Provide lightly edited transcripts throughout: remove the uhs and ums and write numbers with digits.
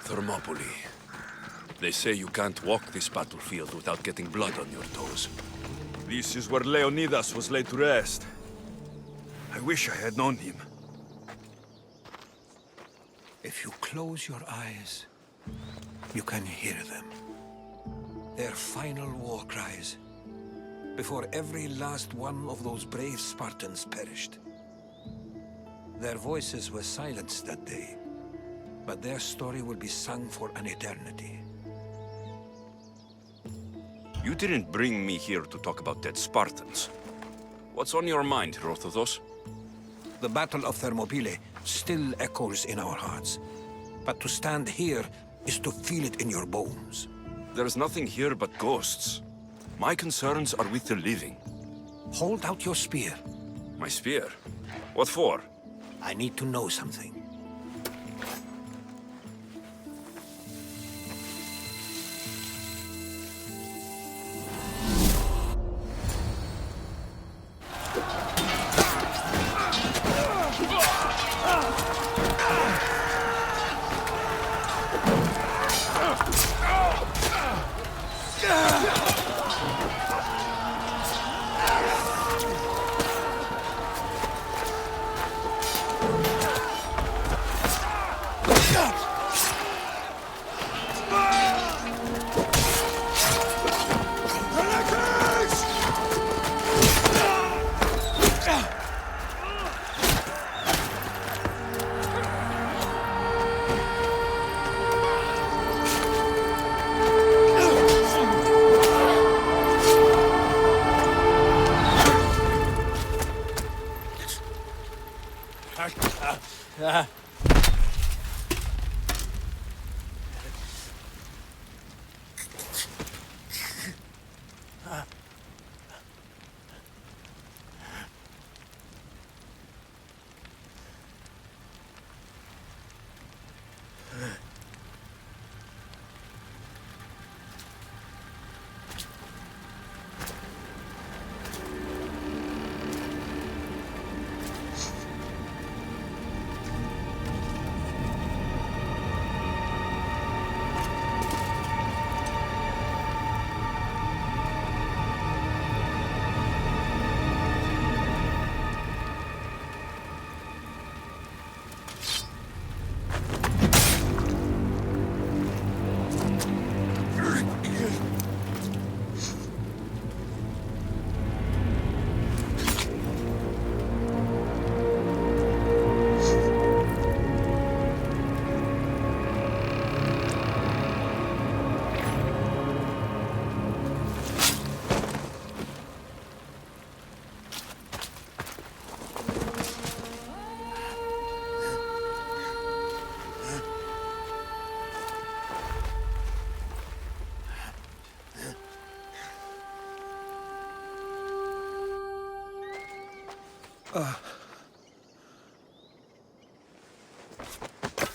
Thermopylae. They say you can't walk this battlefield without getting blood on your toes. This is where Leonidas was laid to rest. I wish I had known him. If you close your eyes, you can hear them. Their final war cries, before every last one of those brave Spartans perished. Their voices were silenced that day, but their story will be sung for an eternity. You didn't bring me here to talk about dead Spartans. What's on your mind, Herodotus? The Battle of Thermopylae still echoes in our hearts. But to stand here is to feel it in your bones. There's nothing here but ghosts. My concerns are with the living. Hold out your spear. My spear? What for? I need to know something.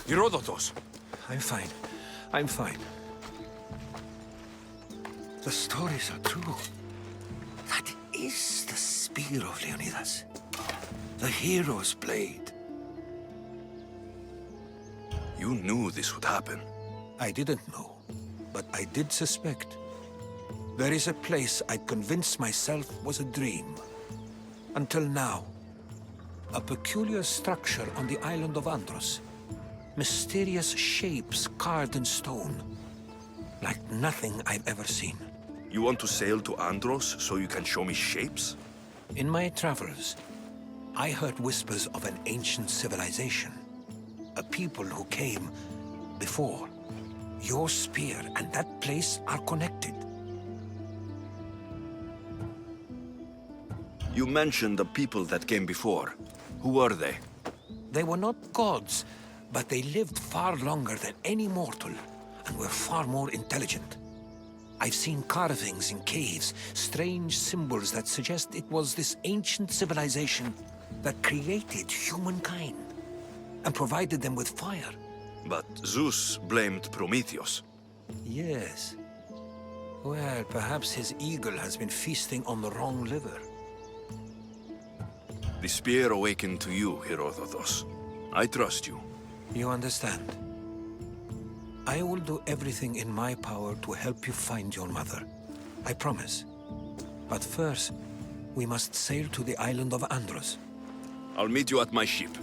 Herodotus! I'm fine. I'm fine. The stories are true. That is the spear of Leonidas. The hero's blade. You knew this would happen. I didn't know, but I did suspect. There is a place I'd convinced myself was a dream. Until now. A peculiar structure on the island of Andros. Mysterious shapes carved in stone. Like nothing I've ever seen. You want to sail to Andros so you can show me shapes? In my travels, I heard whispers of an ancient civilization. A people who came before. Your spear and that place are connected. You mentioned the people that came before. Who were they? They were not gods, but they lived far longer than any mortal, and were far more intelligent. I've seen carvings in caves, strange symbols that suggest it was this ancient civilization that created humankind, and provided them with fire. But Zeus blamed Prometheus. Yes. Well, perhaps his eagle has been feasting on the wrong liver. The spear awakened to you, Herodotus. I trust you. You understand? I will do everything in my power to help you find your mother. I promise. But first, we must sail to the island of Andros. I'll meet you at my ship.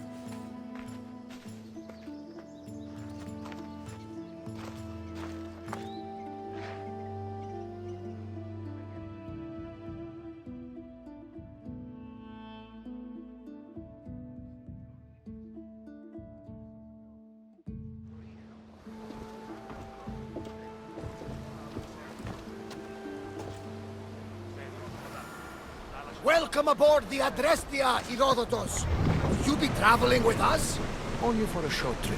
Welcome aboard the Adrestia, Herodotus. Will you be traveling with us? Only for a short trip.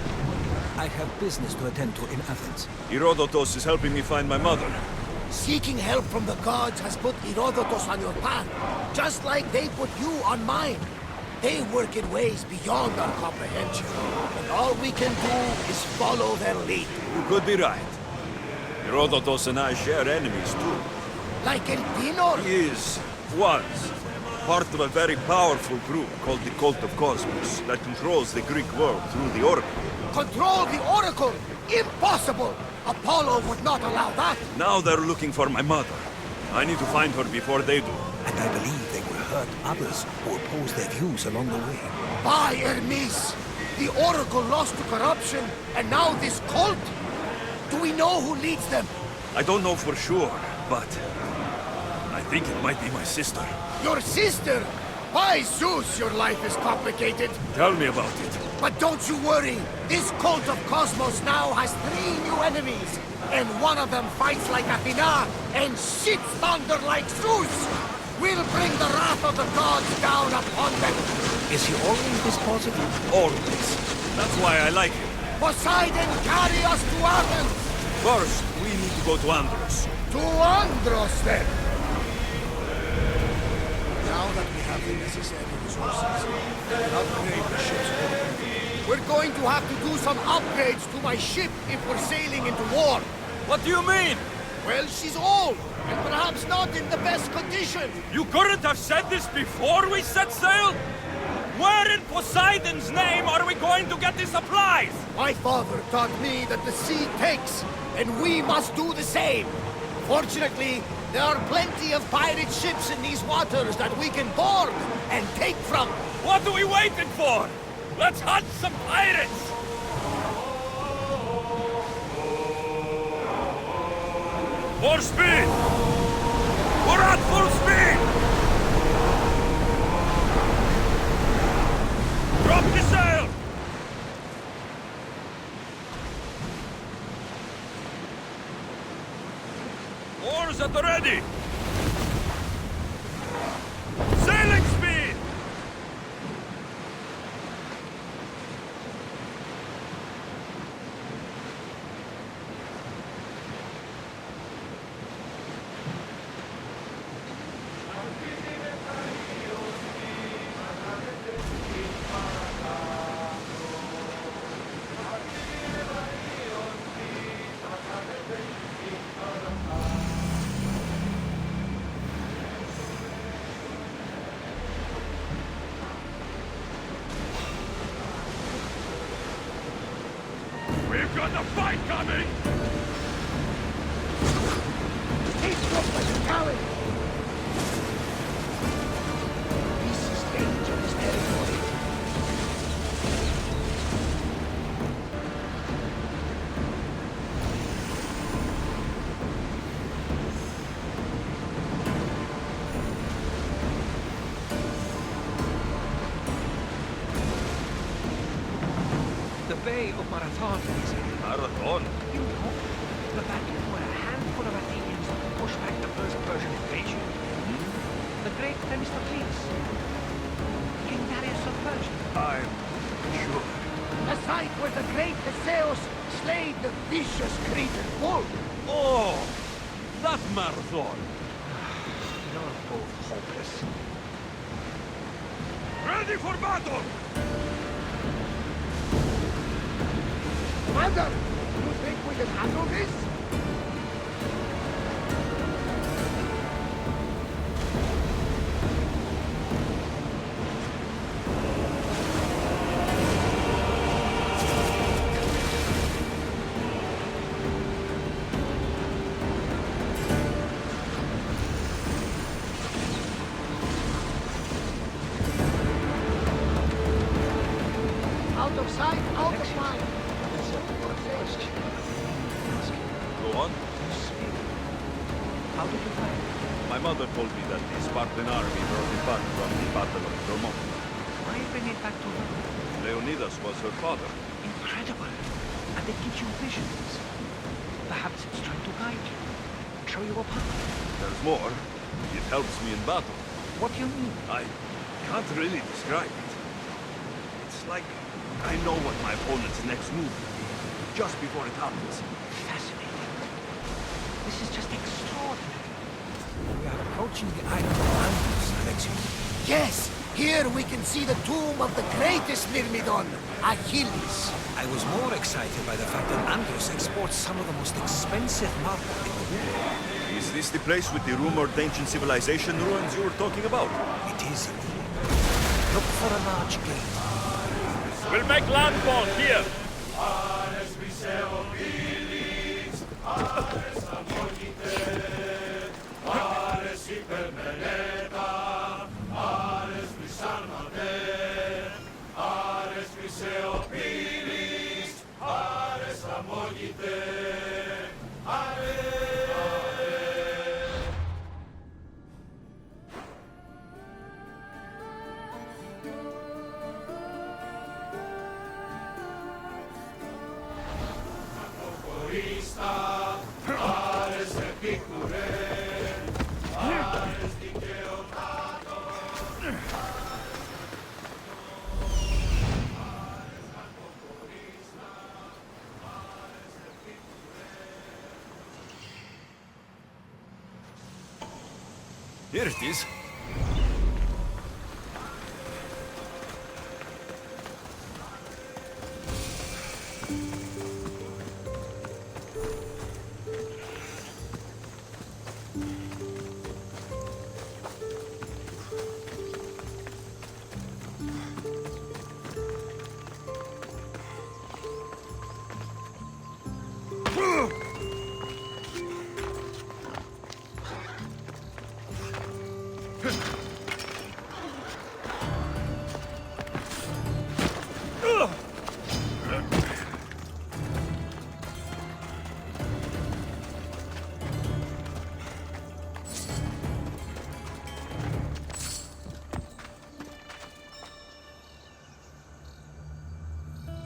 I have business to attend to in Athens. Herodotus is helping me find my mother. Seeking help from the gods has put Herodotus on your path, just like they put you on mine. They work in ways beyond our comprehension, and all we can do is follow their lead. You could be right. Herodotus and I share enemies too. Like El Pinor? He was part of a very powerful group called the Cult of Cosmos that controls the Greek world through the Oracle. Control the Oracle? Impossible! Apollo would not allow that! Now they're looking for my mother. I need to find her before they do. And I believe they will hurt others who oppose their views along the way. By Hermes! The Oracle lost to corruption, and now this cult? Do we know who leads them? I don't know for sure, but I think it might be my sister. Your sister? By Zeus, your life is complicated. Tell me about it. But don't you worry. This cult of Cosmos now has 3 new enemies. And one of them fights like Athena and shits thunder like Zeus. We'll bring the wrath of the gods down upon them. Is he always this positive? Always. That's why I like him. Poseidon, carry us to Athens. First, we need to go to Andros. To Andros, then. Now that we have the necessary resources, we can upgrade the ship's crew. We're going to have to do some upgrades to my ship if we're sailing into war. What do you mean? Well, she's old, and perhaps not in the best condition. You couldn't have said this before we set sail? Where in Poseidon's name are we going to get the supplies? My father taught me that the sea takes, and we must do the same. Fortunately, there are plenty of pirate ships in these waters that we can board and take from. What are we waiting for? Let's hunt some pirates! More speed! We're at full speed! Drop the sail! Oars at the ready! Sailing speed! We've got a fight coming! Take up like a galley. This is dangerous territory. The Bay of Marathon is Marathon? you know, the battle where a handful of Athenians pushed back the first Persian invasion. The great Themistocles. King Darius of Persia. I'm sure. A site where the great Theseus slayed the vicious Cretan bull. Oh! That Marathon! You're both hopeless. Ready for battle! Commander, you think we can handle this? on. How did you find it? My mother told me that the Spartan army brought it back from the Battle of Thermopylae. Why bring it back to her? Leonidas was her father. Incredible. And it gives you visions. Perhaps it's trying to guide you. Show you a path. There's more. It helps me in battle. What do you mean? I can't really describe it. It's like I know what my opponent's next move will be, just before it happens. Fascinating. This is just extraordinary. We are approaching the island of Andros, Alexios. Yes, here we can see the tomb of the greatest Myrmidon, Achilles. I was more excited by the fact that Andros exports some of the most expensive marble in the world. Is this the place with the rumored ancient civilization ruins you were talking about? It is indeed. Look for a large gate. We'll make landfall here! Here it is.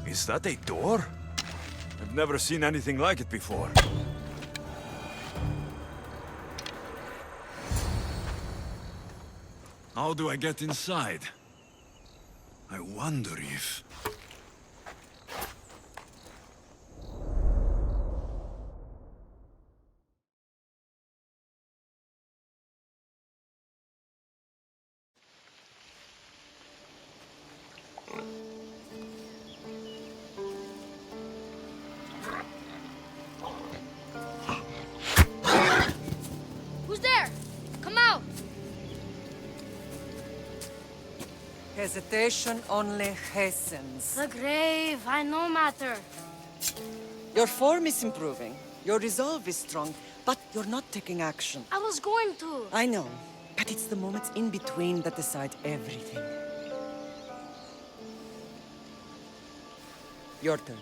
Is that a door? I've never seen anything like it before. How do I get inside? I wonder if... Who's there? Come out! Hesitation only hastens. The grave, I no matter. Your form is improving. Your resolve is strong, but you're not taking action. I was going to. I know, but it's the moments in between that decide everything. Your turn.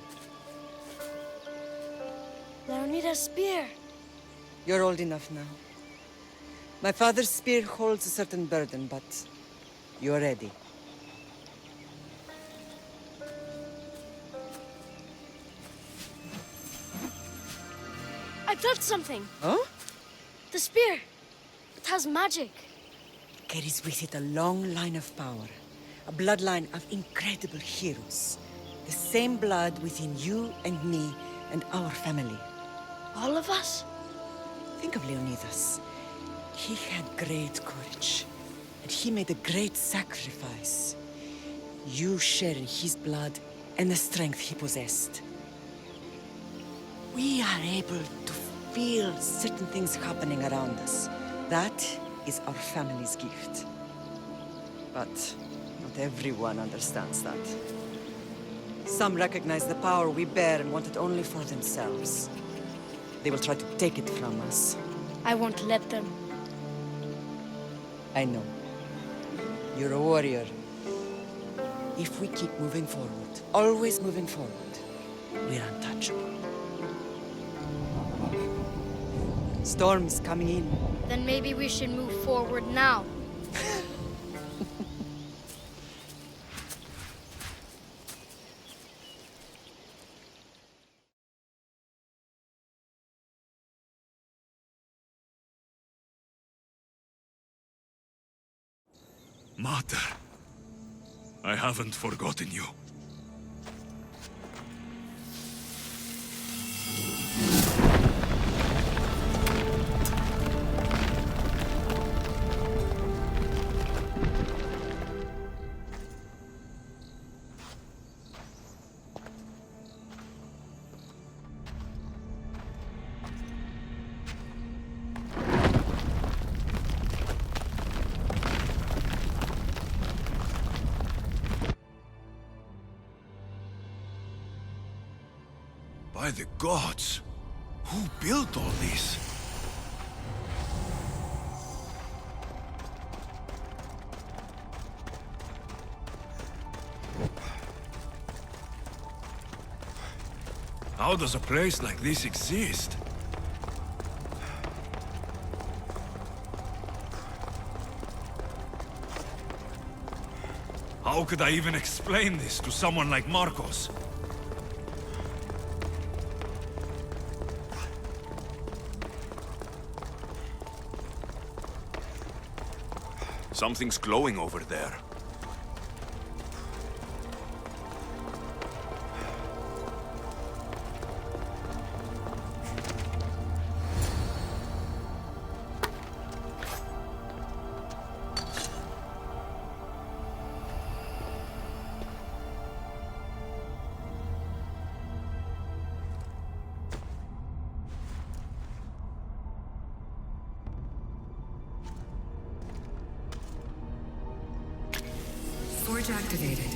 Leonidas' spear. You're old enough now. My father's spear holds a certain burden, but you're ready. I felt something. Huh? The spear. It has magic. Carries with it a long line of power. A bloodline of incredible heroes. The same blood within you and me and our family. All of us? Think of Leonidas. He had great courage, and he made a great sacrifice. You share in his blood and the strength he possessed. We are able to feel certain things happening around us. That is our family's gift. But not everyone understands that. Some recognize the power we bear and want it only for themselves. They will try to take it from us. I won't let them. I know. You're a warrior. If we keep moving forward, always moving forward, we're untouchable. Storm is coming in. Then maybe we should move forward now. Mater, I haven't forgotten you. By the gods! Who built all this? How does a place like this exist? How could I even explain this to someone like Marcos? Something's glowing over there. Forge activated.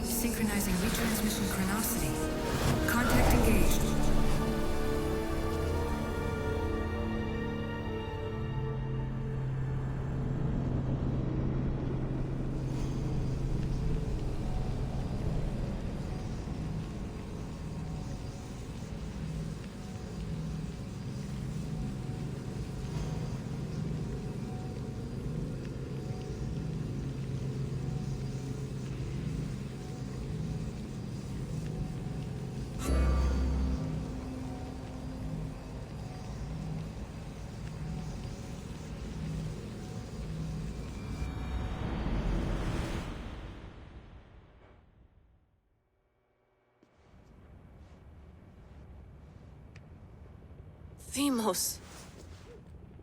Synchronizing retransmission chronicity. Contact engaged. Themos.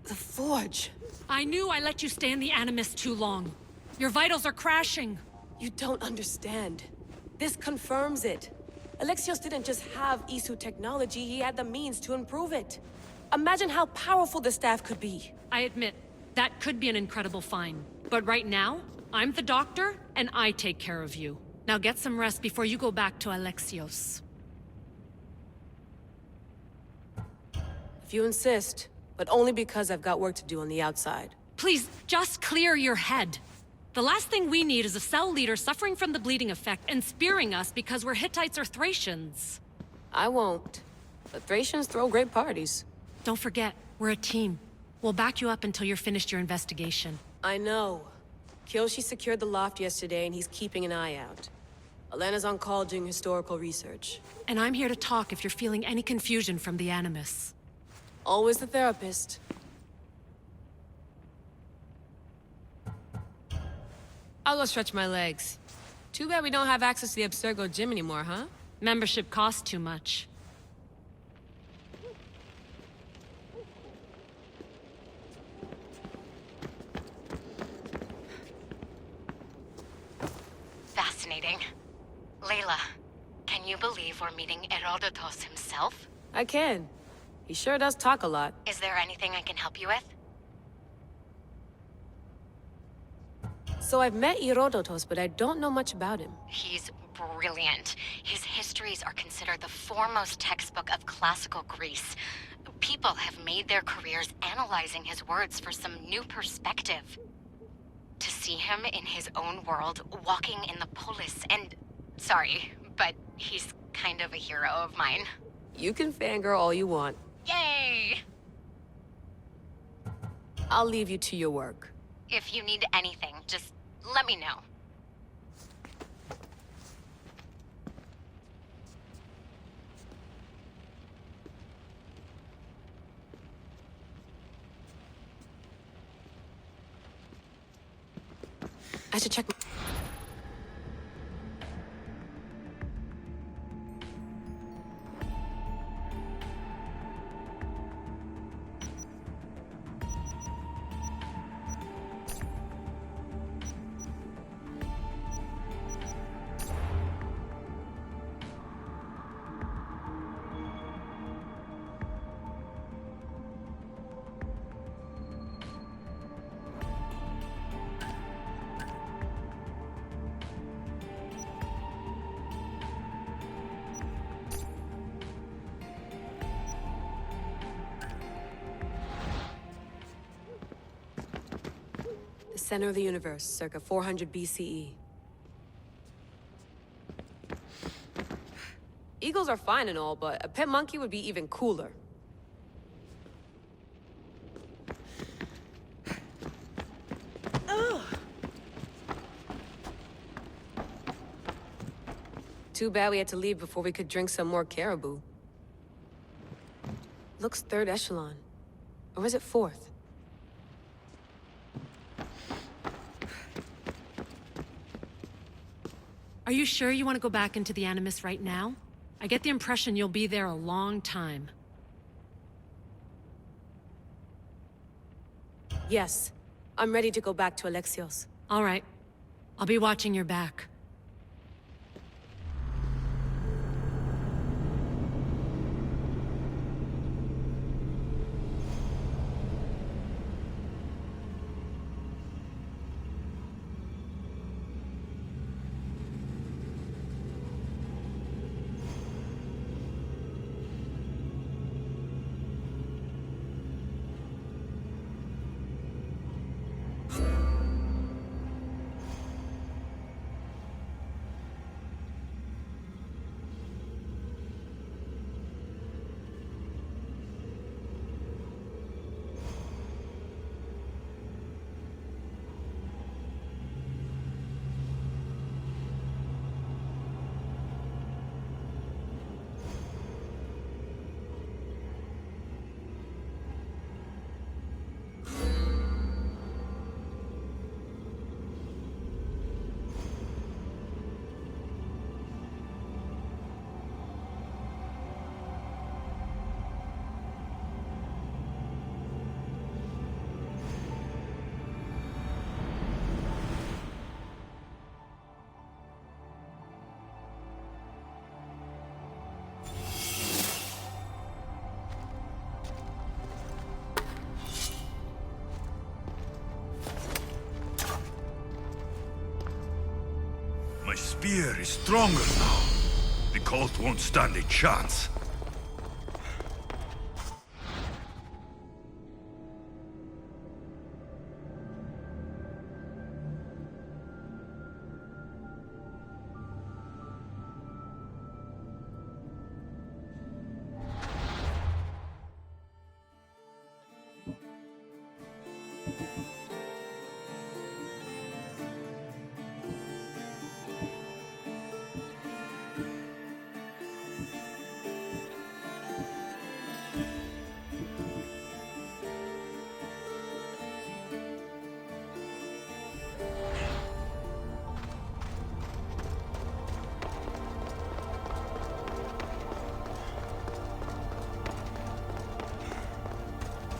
The Forge. I knew I let you stay in the Animus too long. Your vitals are crashing. You don't understand. This confirms it. Alexios didn't just have Isu technology, he had the means to improve it. Imagine how powerful the staff could be. I admit, that could be an incredible find. But right now, I'm the doctor, and I take care of you. Now get some rest before you go back to Alexios. If you insist, but only because I've got work to do on the outside. Please, just clear your head. The last thing we need is a cell leader suffering from the bleeding effect and spearing us because we're Hittites or Thracians. I won't. The Thracians throw great parties. Don't forget, we're a team. We'll back you up until you're finished your investigation. I know. Kyoshi secured the loft yesterday and he's keeping an eye out. Elena's on call doing historical research. And I'm here to talk if you're feeling any confusion from the Animus. Always the therapist. I'll go stretch my legs. Too bad we don't have access to the Abstergo gym anymore, huh? Membership costs too much. Fascinating. Layla, can you believe we're meeting Herodotos himself? I can. He sure does talk a lot. Is there anything I can help you with? So I've met Herodotos, but I don't know much about him. He's brilliant. His histories are considered the foremost textbook of classical Greece. People have made their careers analyzing his words for some new perspective. To see him in his own world, walking in the polis, and... Sorry, but he's kind of a hero of mine. You can fangirl all you want. Yay! I'll leave you to your work. If you need anything, just let me know. I should check. Center of the universe, circa 400 BCE. Eagles are fine and all, but a pet monkey would be even cooler. Ugh. Too bad we had to leave before we could drink some more caribou. Looks third echelon. Or is it fourth? Are you sure you want to go back into the Animus right now? I get the impression you'll be there a long time. Yes. I'm ready to go back to Alexios. All right. I'll be watching your back. My spear is stronger now. The cult won't stand a chance.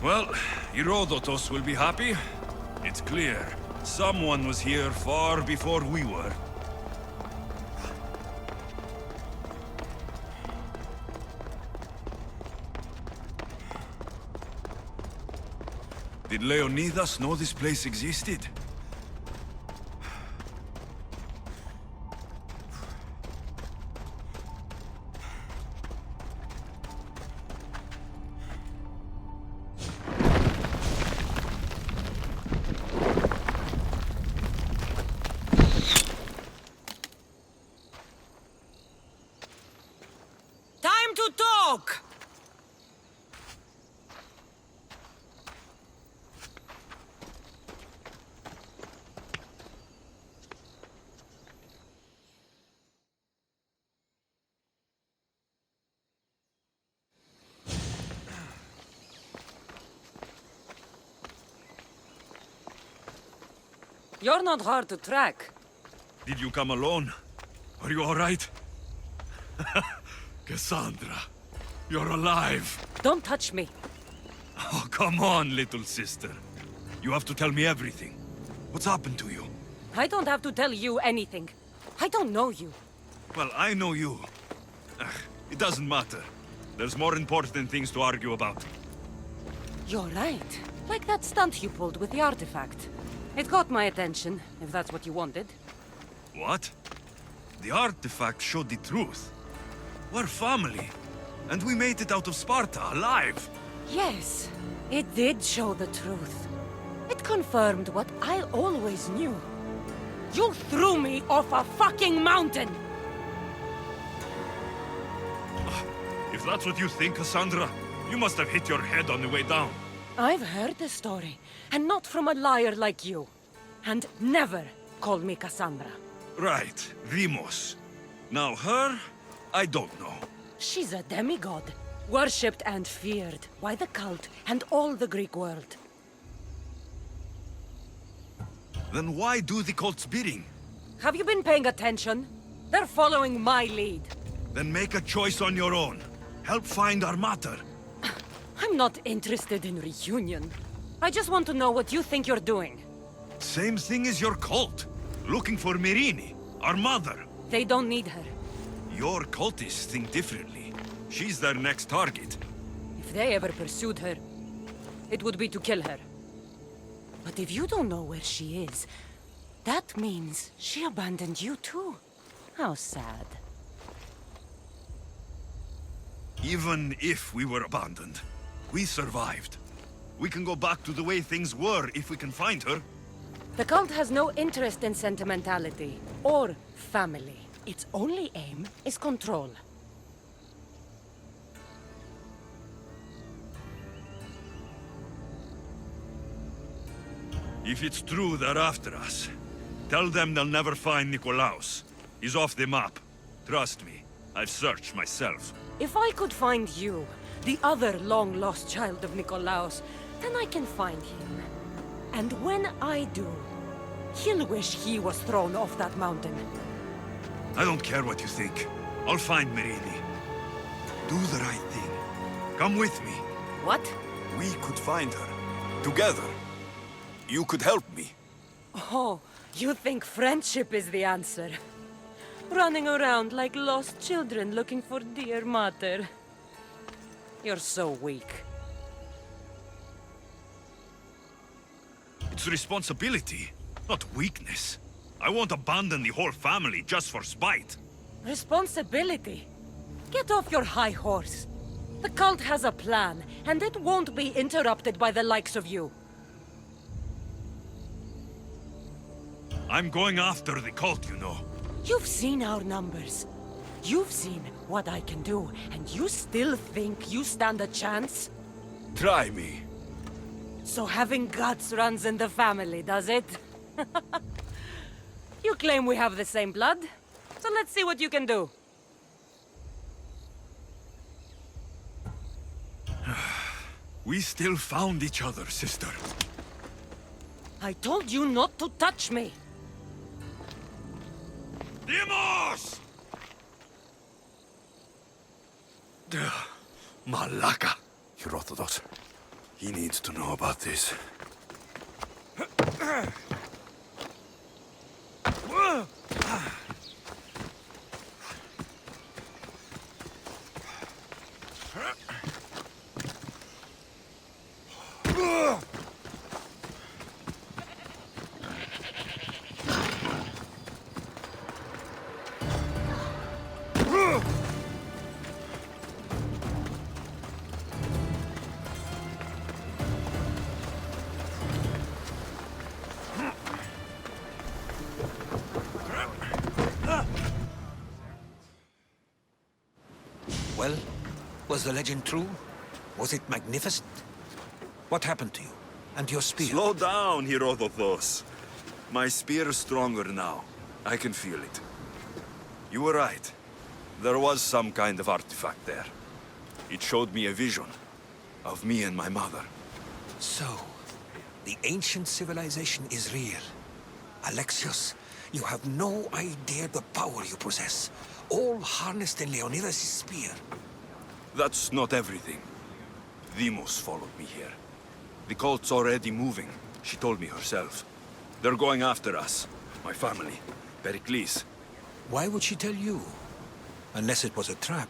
Well, Herodotus will be happy. It's clear. Someone was here far before we were. Did Leonidas know this place existed? Time to talk! You're not hard to track. Did you come alone? Are you all right? Cassandra, you're alive. Don't touch me. Oh, come on, little sister. You have to tell me everything. What's happened to you? I don't have to tell you anything. I don't know you. Well, I know you. It doesn't matter. There's more important things to argue about. You're right. Like that stunt you pulled with the artifact. It caught my attention, if that's what you wanted. What? The artifact showed the truth. We're family. And we made it out of Sparta, alive. Yes, it did show the truth. It confirmed what I always knew. You threw me off a fucking mountain! If that's what you think, Cassandra, you must have hit your head on the way down. I've heard the story, and not from a liar like you. And never call me Cassandra. Right, Rimos. Now her, I don't know. She's a demigod, worshipped and feared by the cult and all the Greek world. Then why do the cult's bidding? Have you been paying attention? They're following my lead. Then make a choice on your own. Help find our mater. I'm not interested in reunion. I just want to know what you think you're doing. Same thing as your cult. Looking for Myrrine, our mother. They don't need her. Your cultists think differently. She's their next target. If they ever pursued her, it would be to kill her. But if you don't know where she is, that means she abandoned you too. How sad. Even if we were abandoned, we survived. We can go back to the way things were if we can find her. The cult has no interest in sentimentality or family. Its only aim is control. If it's true they're after us, tell them they'll never find Nikolaos. He's off the map. Trust me, I've searched myself. If I could find you, the other long-lost child of Nikolaos, then I can find him. And when I do, he'll wish he was thrown off that mountain. I don't care what you think. I'll find Myrrine. Do the right thing. Come with me. What? We could find her. Together. You could help me. Oh, you think friendship is the answer? Running around like lost children looking for dear mother. You're so weak. It's responsibility, not weakness. I won't abandon the whole family just for spite. Responsibility? Get off your high horse. The cult has a plan, and it won't be interrupted by the likes of you. I'm going after the cult, you know. You've seen our numbers. You've seen what I can do, and you still think you stand a chance? Try me. So having guts runs in the family, does it? You claim we have the same blood, so let's see what you can do. We still found each other, sister. I told you not to touch me! Dimos! Malaka. Herodotus. He needs to know about this. Well, was the legend true? Was it magnificent? What happened to you? And your spear? Slow down, Herodotus. My spear is stronger now. I can feel it. You were right. There was some kind of artifact there. It showed me a vision of me and my mother. So, the ancient civilization is real. Alexios, you have no idea the power you possess. All harnessed in Leonidas' spear. That's not everything. Deimos followed me here. The cult's already moving, she told me herself. They're going after us. My family. Pericles. Why would she tell you? Unless it was a trap.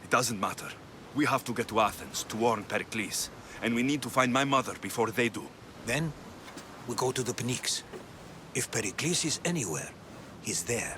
It doesn't matter. We have to get to Athens to warn Pericles. And we need to find my mother before they do. Then, we go to the Pnyx. If Pericles is anywhere, he's there.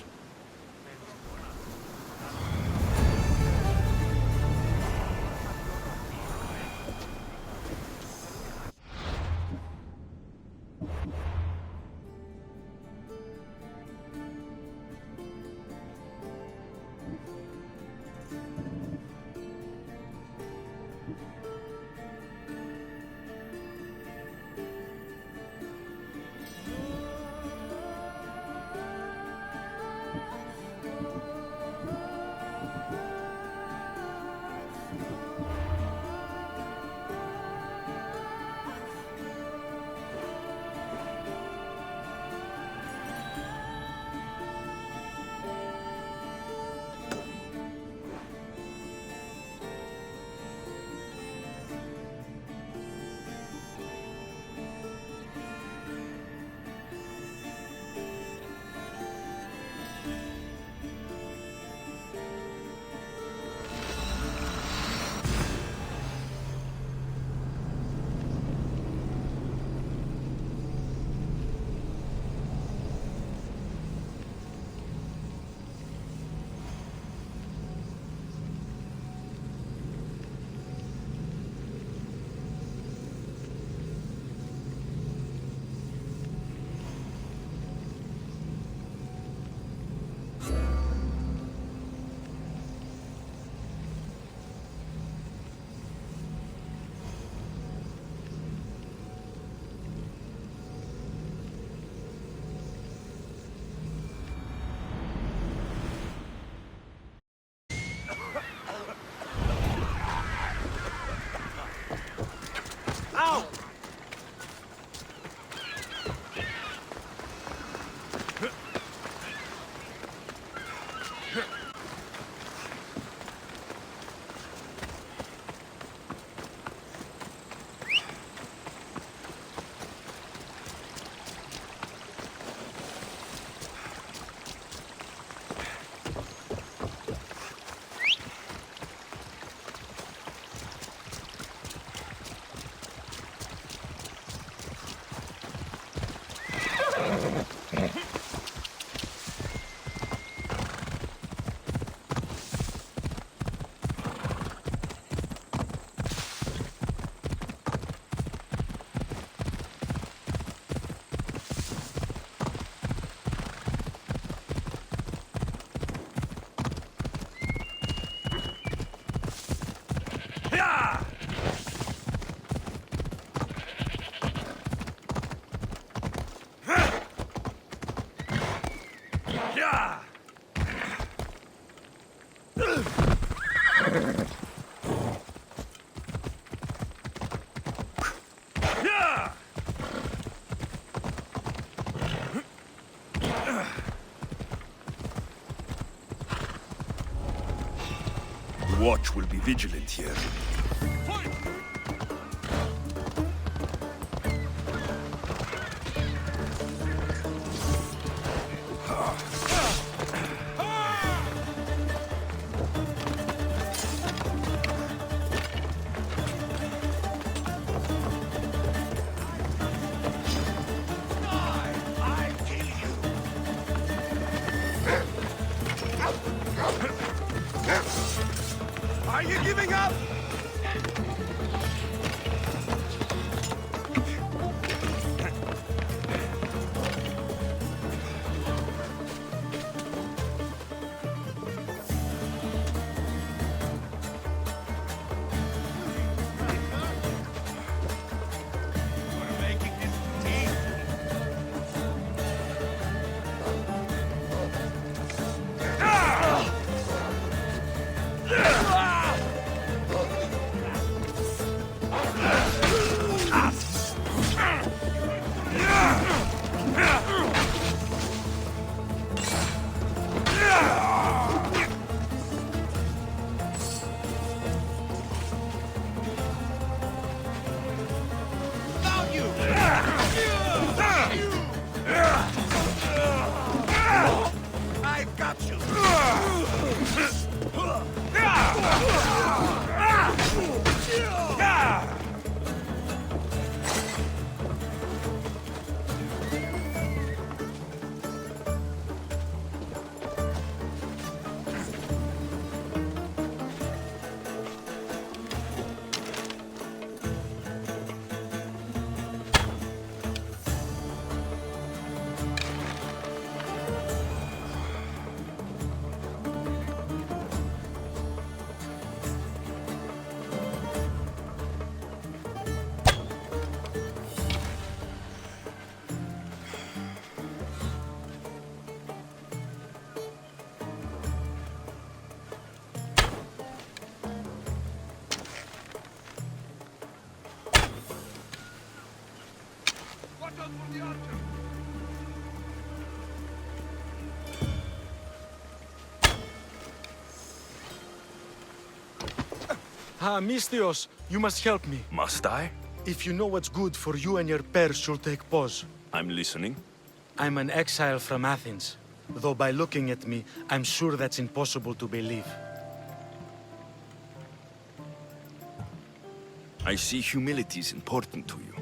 The watch will be vigilant here. Are you giving up? Ah, Mistios, you must help me. Must I? If you know what's good for you and your pairs, you'll take pause. I'm listening. I'm an exile from Athens. Though by looking at me, I'm sure that's impossible to believe. I see humility is important to you.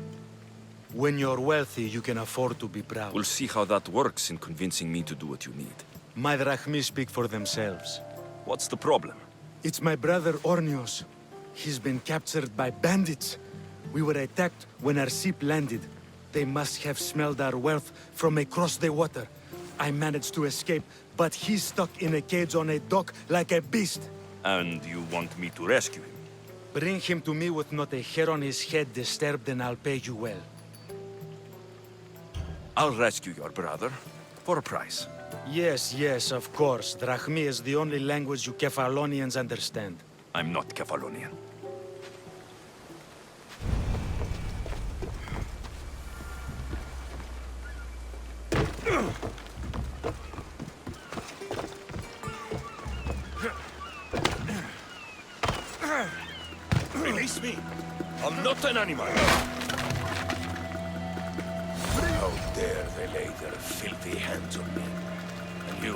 When you're wealthy, you can afford to be proud. We'll see how that works in convincing me to do what you need. My drachmi speak for themselves. What's the problem? It's my brother Ornos. He's been captured by bandits. We were attacked when our ship landed. They must have smelled our wealth from across the water. I managed to escape, but he's stuck in a cage on a dock like a beast. And you want me to rescue him? Bring him to me with not a hair on his head disturbed and I'll pay you well. I'll rescue your brother, for a price. Yes, yes, of course. Drachmi is the only language you Kefalonians understand. I'm not Kefalonian. Release me! I'm not an animal! How dare they lay their filthy hands on me? And you,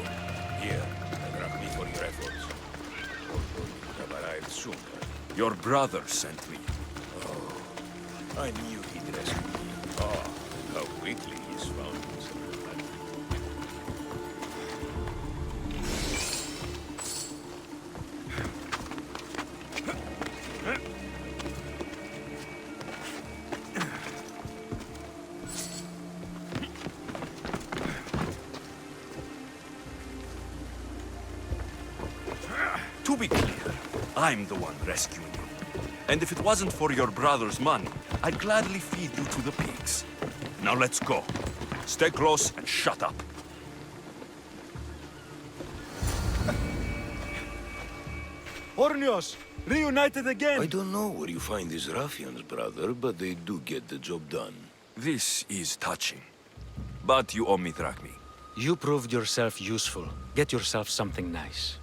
here, a drachmi for your efforts. Although you could have arrived sooner. Your brother sent me. Oh, I knew he'd rescue me. Oh, how quickly he's found himself. To be clear, I'm the one rescuing you. And if it wasn't for your brother's money, I'd gladly feed you to the pigs. Now let's go. Stay close and shut up. Ornos! Reunited again! I don't know where you find these ruffians, brother, but they do get the job done. This is touching. But you owe me drachmi. You proved yourself useful. Get yourself something nice.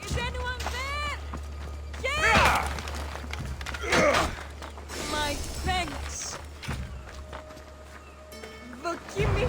Is anyone there? Yeah! My thanks. The Kimi.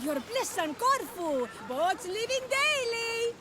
Your bliss on Corfu, boats leaving daily.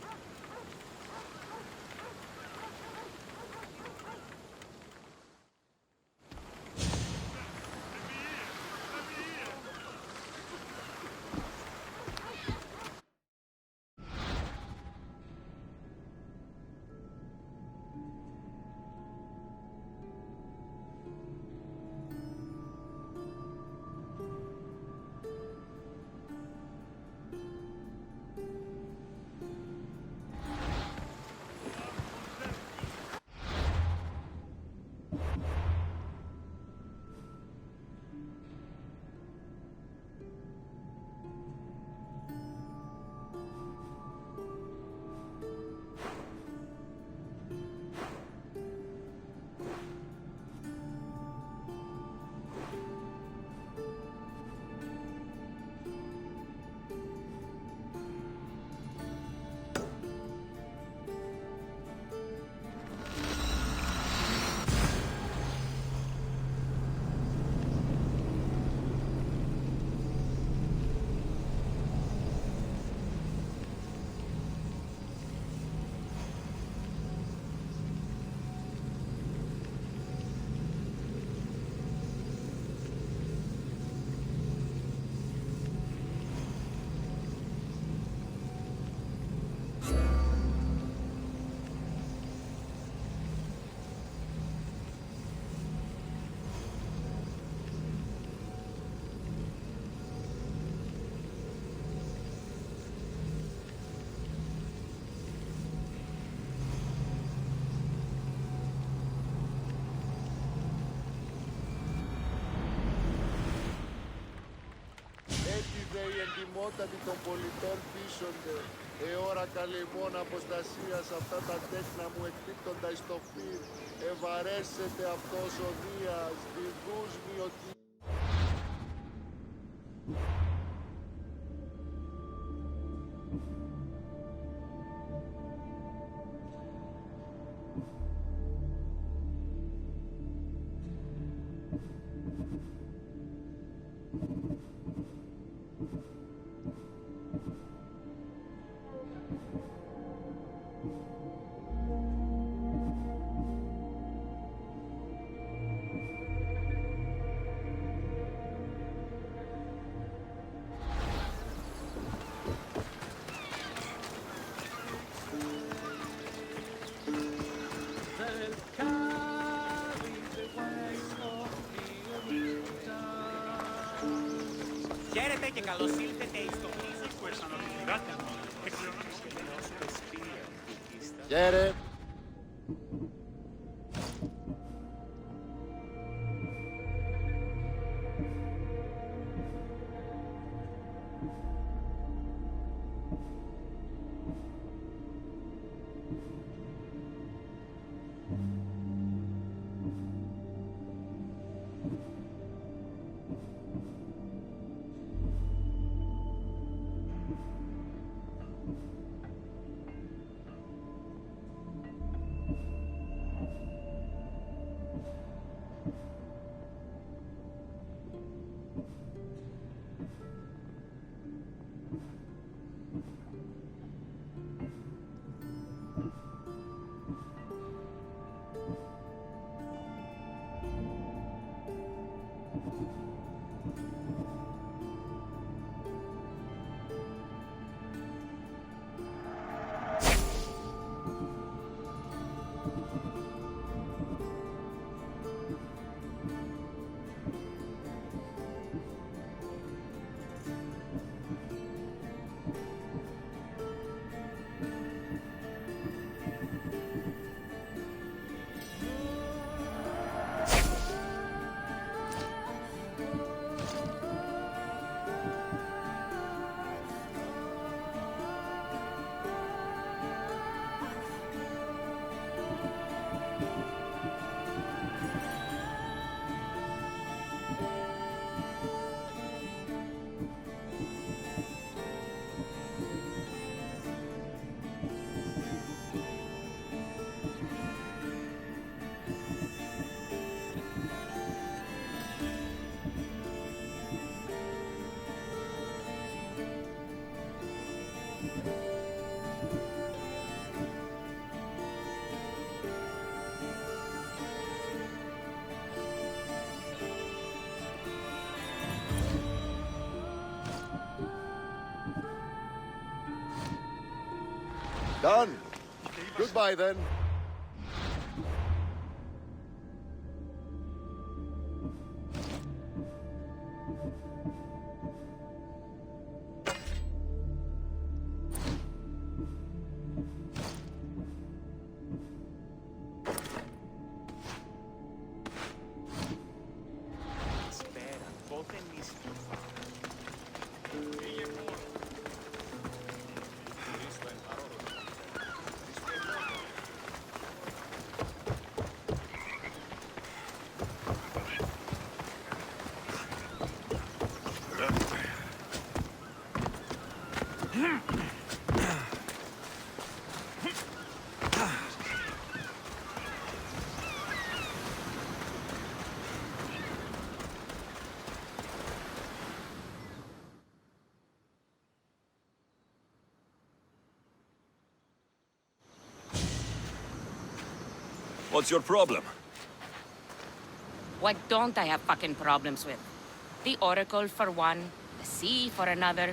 δε οι εντιμότατοι των πολιτών πείσονται. Ώρα καλυμών αποστασίας αυτά τα τέκνα μου εκπίπτοντα εις το φύρ. Ευαρέσεται αυτός ο Δίας, διδούς μειωτή. Χαίρετε και καλώς ήλθετε εις το μίσος που αισθανοποιηθήκατε. Χαίρε. Done. Goodbye then. What's your problem? What don't I have fucking problems with? The Oracle for one, the sea for another,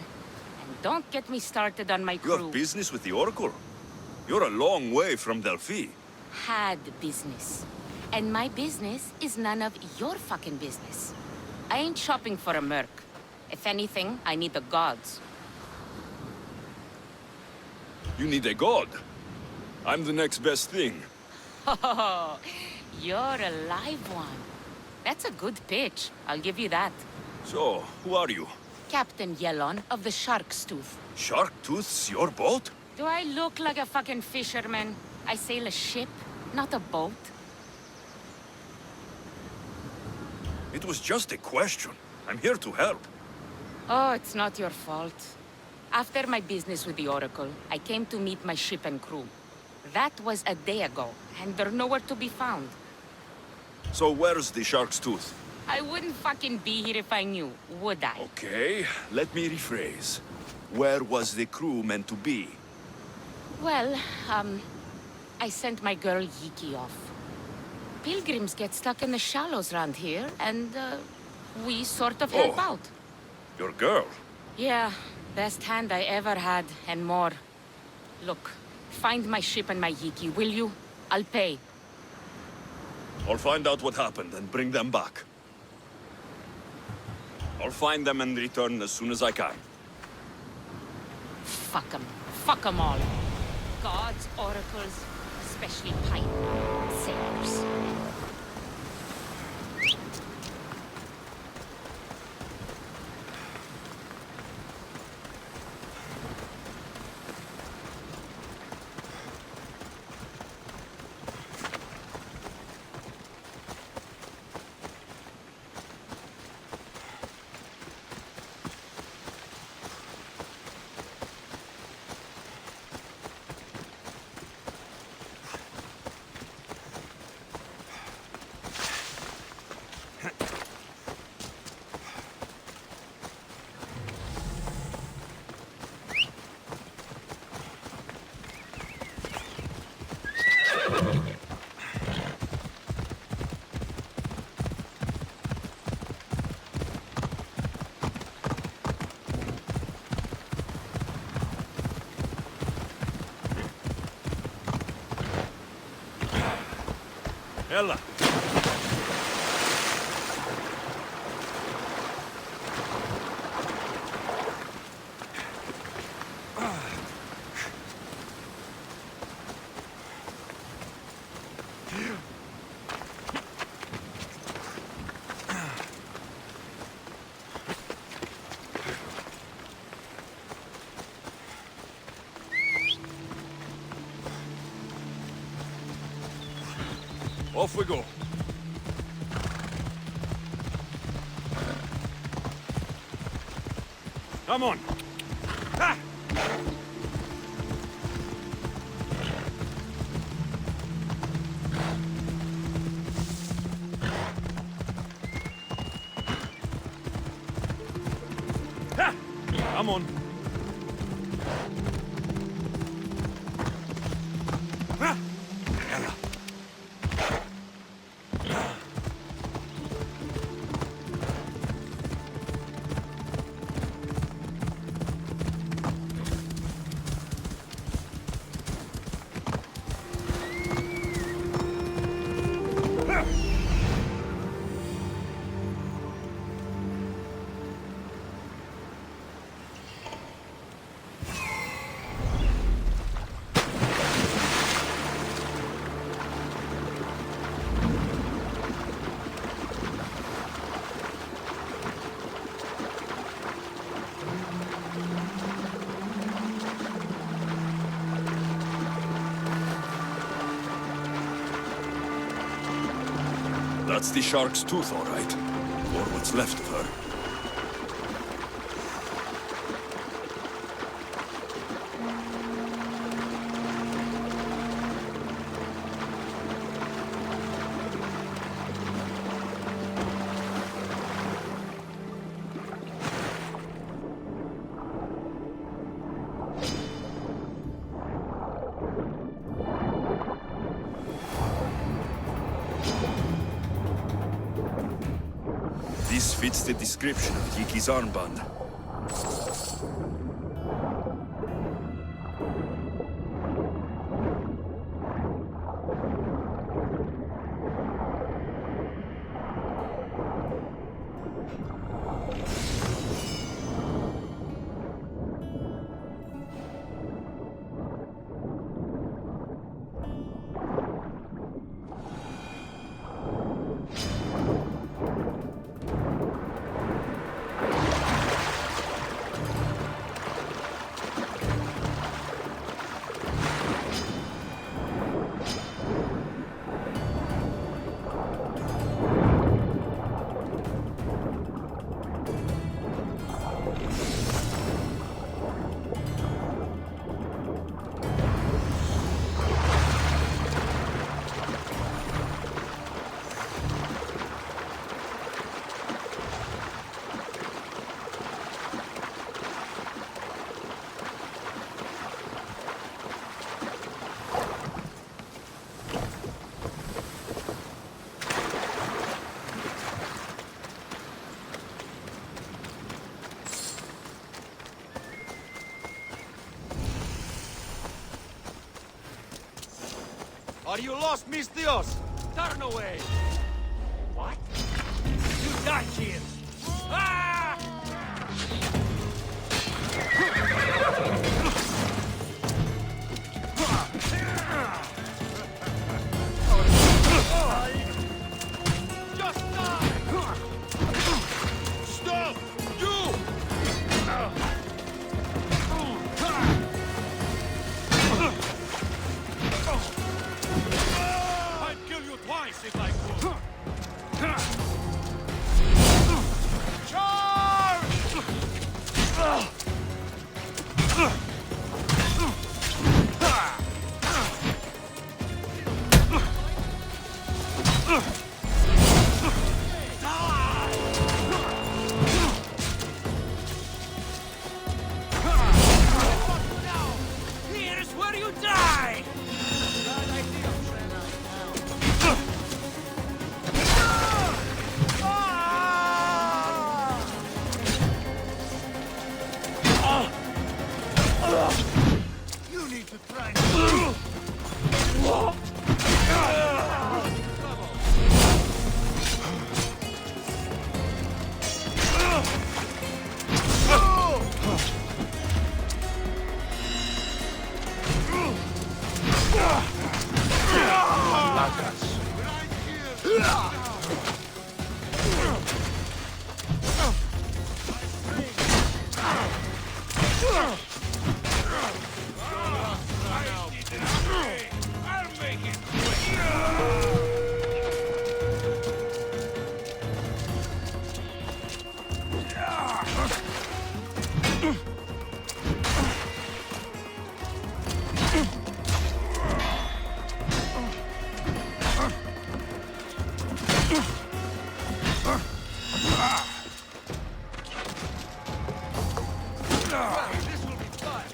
and don't get me started on my crew. You have business with the Oracle? You're a long way from Delphi. Had business. And my business is none of your fucking business. I ain't shopping for a merc. If anything, I need the gods. You need a god. I'm the next best thing. Oh, you're a live one. That's a good pitch. I'll give you that. So, who are you? Captain Yellon of the Shark's Tooth. Shark Tooth's your boat? Do I look like a fucking fisherman? I sail a ship, not a boat. It was just a question. I'm here to help. Oh, it's not your fault. After my business with the Oracle, I came to meet my ship and crew. That was a day ago, and they're nowhere to be found. So where's the Shark's Tooth? I wouldn't fucking be here if I knew, would I? Okay, let me rephrase. Where was the crew meant to be? Well, I sent my girl Yiki off. Pilgrims get stuck in the shallows around here, and, we sort of help out. Your girl? Yeah, best hand I ever had, and more. Look, find my ship and my Yiki, will you? I'll pay. I'll find out what happened and bring them back. I'll find them and return as soon as I can. Fuck 'em. Fuck 'em all. Gods, oracles, especially pirate sailors. Ella! Off we go. Come on. Ha! Ha! Come on. Ha! Ella. That's the Shark's Tooth, all right. Or what's left of her. This fits the description of Yiki's armband. Are you lost, Mistios? Turn away! What? You die here! Ah! Just die! Stop! You! I'd kill you twice if I could! Here's where you die! You need to try. This will be fun.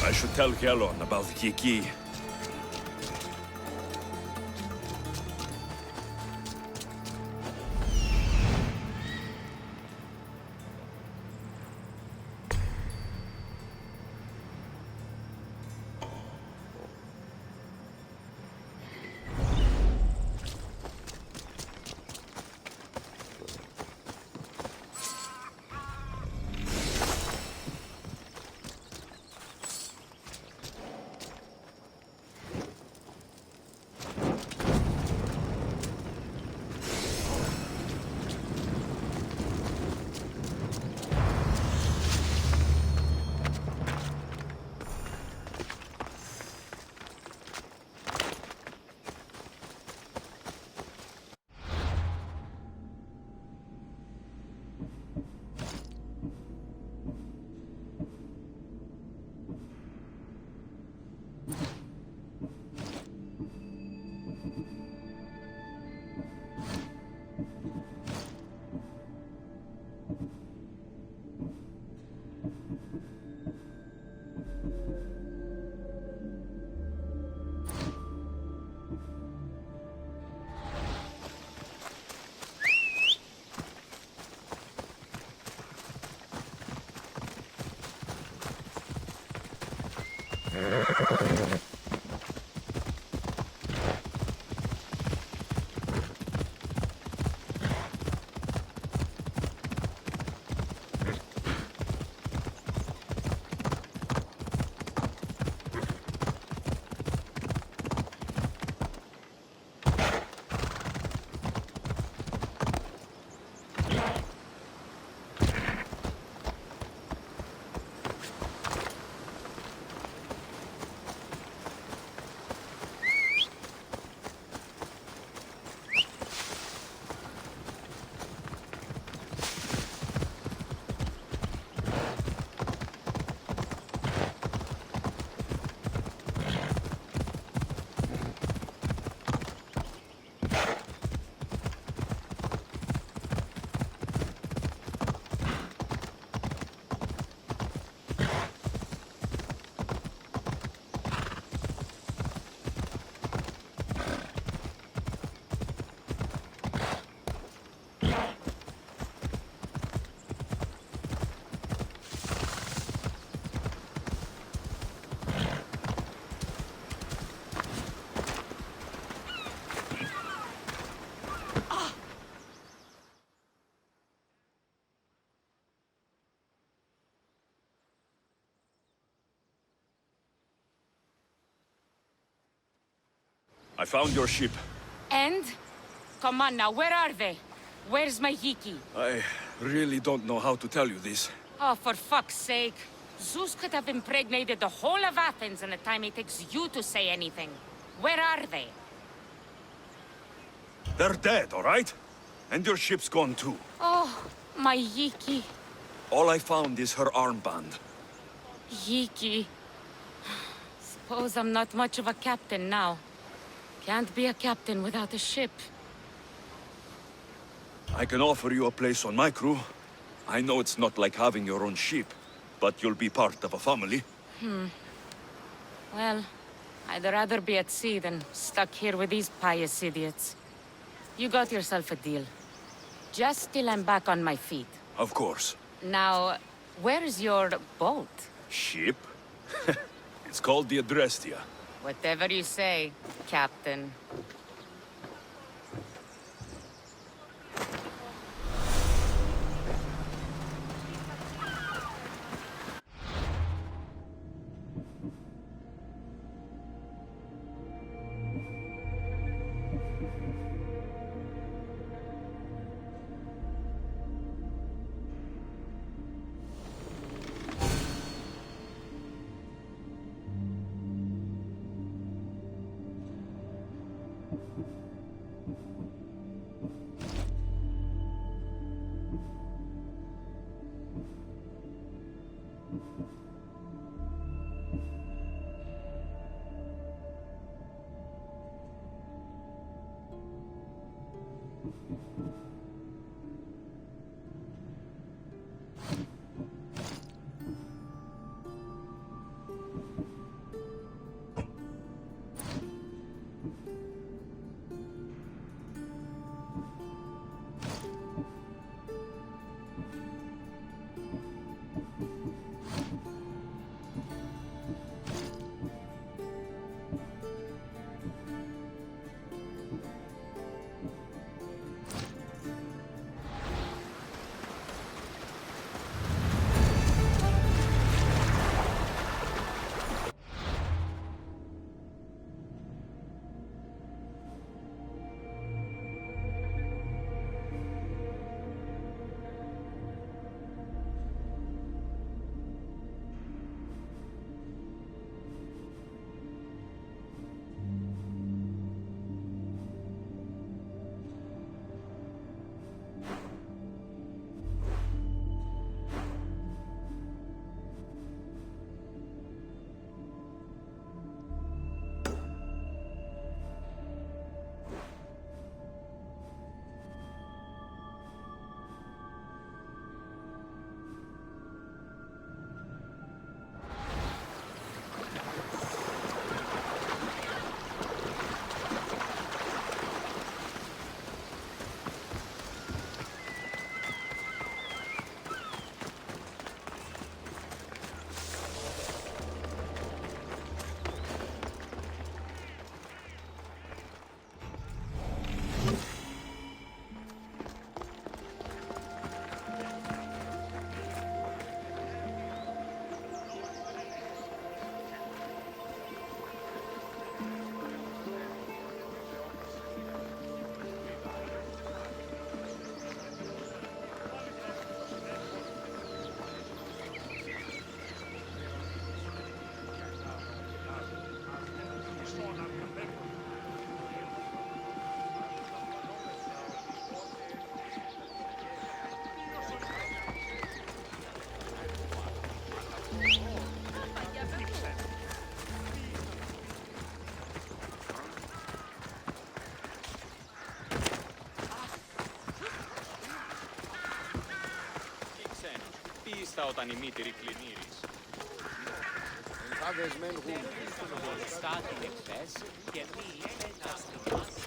I should tell Helon about Kiki. I found your ship. And? Come on now, where are they? Where's my Yiki? I really don't know how to tell you this. Oh, for fuck's sake. Zeus could have impregnated the whole of Athens in the time it takes you to say anything. Where are they? They're dead, all right? And your ship's gone too. Oh, my Yiki. All I found is her armband. Yiki. Suppose I'm not much of a captain now. Can't be a captain without a ship. I can offer you a place on my crew. I know it's not like having your own ship, but you'll be part of a family. Well, I'd rather be at sea than stuck here with these pious idiots. You got yourself a deal. Just till I'm back on my feet. Of course. Now, where's your boat? Ship? It's called the Adrestia. Whatever you say, Captain. όταν η μήτηρη πλημμύρης. Στάτη εχθές και μη είπε να στιγμάσει.